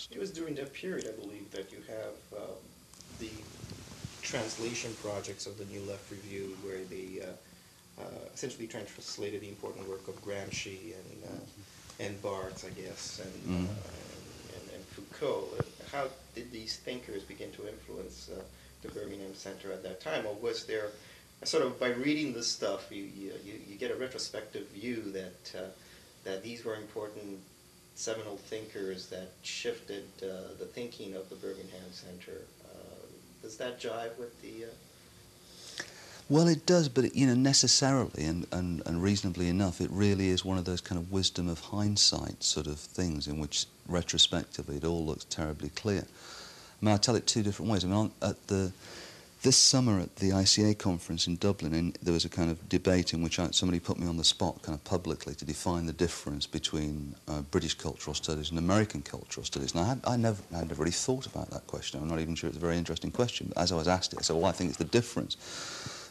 interest. It was during that period, I believe, that you have the translation projects of the New Left Review, where they essentially translated the important work of Gramsci and Barthes, I guess, and Foucault. How did these thinkers begin to influence the Birmingham Center at that time, or was there sort of, by reading this stuff, you get a retrospective view that these were important seminal thinkers that shifted the thinking of the Birmingham Center? Does that jive with the... Well, it does, but you know, necessarily and reasonably enough, it really is one of those kind of wisdom of hindsight sort of things in which retrospectively it all looks terribly clear. I mean, I tell it two different ways. I mean, this summer at the ICA conference in Dublin, there was a kind of debate in which somebody put me on the spot kind of publicly to define the difference between British cultural studies and American cultural studies. And I'd never really thought about that question. I'm not even sure it's a very interesting question. But as I was asked it, I said, well, I think it's the difference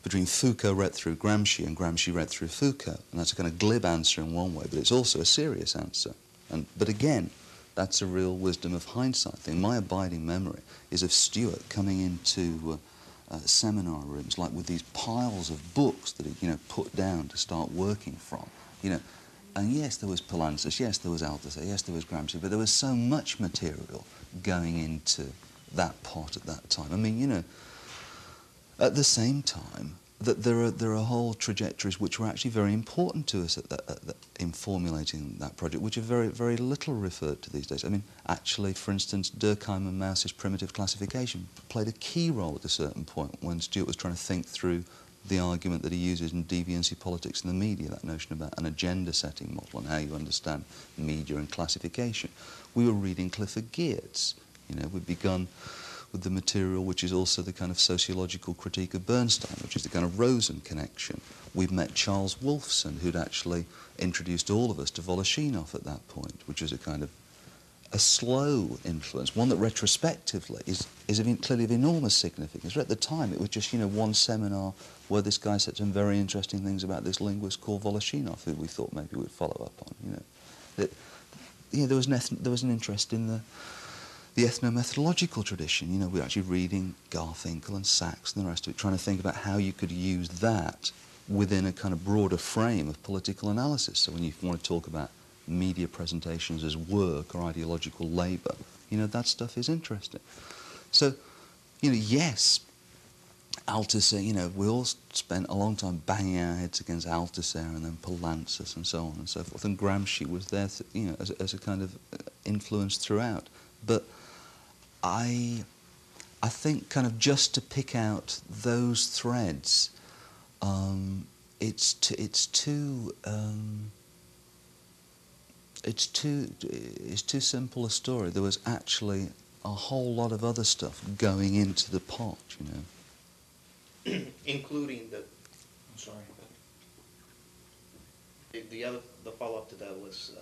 between Foucault read through Gramsci and Gramsci read through Foucault. And that's a kind of glib answer in one way, but it's also a serious answer. But again, that's a real wisdom of hindsight thing. My abiding memory is of Stuart coming into seminar rooms, like with these piles of books that he, put down to start working from, And yes, there was Polancis, yes, there was Althusser, yes, there was Gramsci, but there was so much material going into that pot at that time. I mean, at the same time, that there are whole trajectories which were actually very important to us in formulating that project, which are very, very little referred to these days. I mean, actually, for instance, Durkheim and Mauss's primitive classification played a key role at a certain point when Stuart was trying to think through the argument that he uses in Deviancy, Politics and the Media, that notion about an agenda-setting model and how you understand media and classification. We were reading Clifford Geertz. We'd begun with the material which is also the kind of sociological critique of Bernstein, which is the kind of Rosen connection. We've met Charles Wolfson, who'd actually introduced all of us to Voloshinov at that point, which is a kind of a slow influence, one that retrospectively is clearly of enormous significance. But at the time, it was just, one seminar where this guy said some very interesting things about this linguist called Voloshinov, who we thought maybe we'd follow up on, There was an interest in the ethnomethodological tradition. We're actually reading Garfinkel and Sachs and the rest of it, trying to think about how you could use that within a kind of broader frame of political analysis. So when you want to talk about media presentations as work or ideological labour, that stuff is interesting. So, yes, Althusser, we all spent a long time banging our heads against Althusser and then Polancis and so on and so forth, and Gramsci was there, as a kind of influence throughout. But I think kind of just to pick out those threads, it's too simple a story. There was actually a whole lot of other stuff going into the pot, Including the... I'm sorry. The follow-up to that was...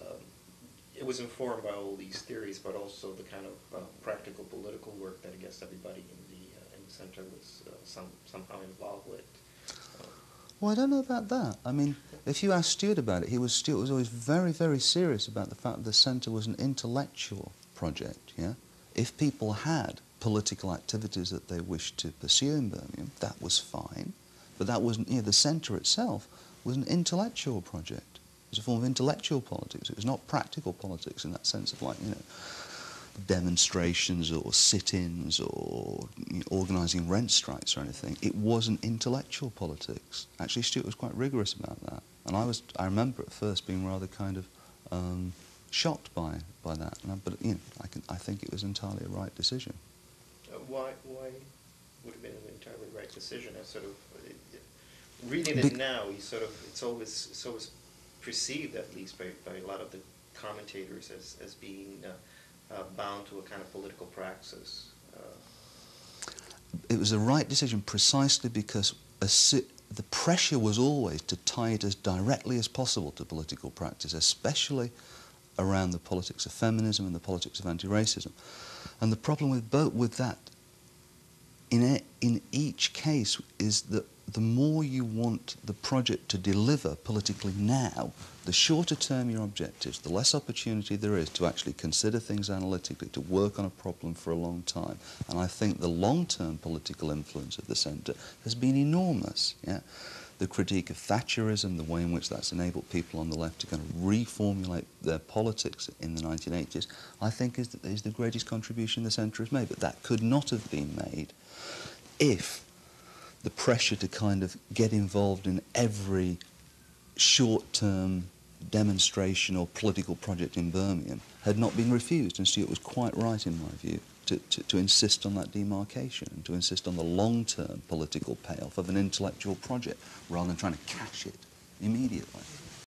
it was informed by all these theories, but also the kind of practical political work that I guess everybody in the center was somehow involved with. Well, I don't know about that. I mean, if you ask Stuart about it, Stuart was always very, very serious about the fact that the centre was an intellectual project, yeah? If people had political activities that they wished to pursue in Birmingham, that was fine. But that wasn't, the centre itself was an intellectual project. It was a form of intellectual politics. It was not practical politics in that sense of demonstrations or sit-ins or organising rent strikes or anything. It wasn't intellectual politics. Actually, Stuart was quite rigorous about that. And I remember at first being rather kind of shocked by that. But I think it was entirely a right decision. Why would have been an entirely right decision? I sort of reading it now, it's always perceived, at least by a lot of the commentators, as being bound to a kind of political praxis. It was the right decision precisely because the pressure was always to tie it as directly as possible to political practice, especially around the politics of feminism and the politics of anti-racism. And the problem with that, in each case, is that the more you want the project to deliver politically now, the shorter term your objectives, the less opportunity there is to actually consider things analytically, to work on a problem for a long time. And I think the long-term political influence of the centre has been enormous. Yeah? The critique of Thatcherism, the way in which that's enabled people on the left to kind of reformulate their politics in the 1980s, I think is the greatest contribution the centre has made. But that could not have been made if the pressure to kind of get involved in every short-term demonstration or political project in Birmingham had not been refused. And Stuart was quite right, in my view, to insist on that demarcation and to insist on the long-term political payoff of an intellectual project rather than trying to cash it immediately.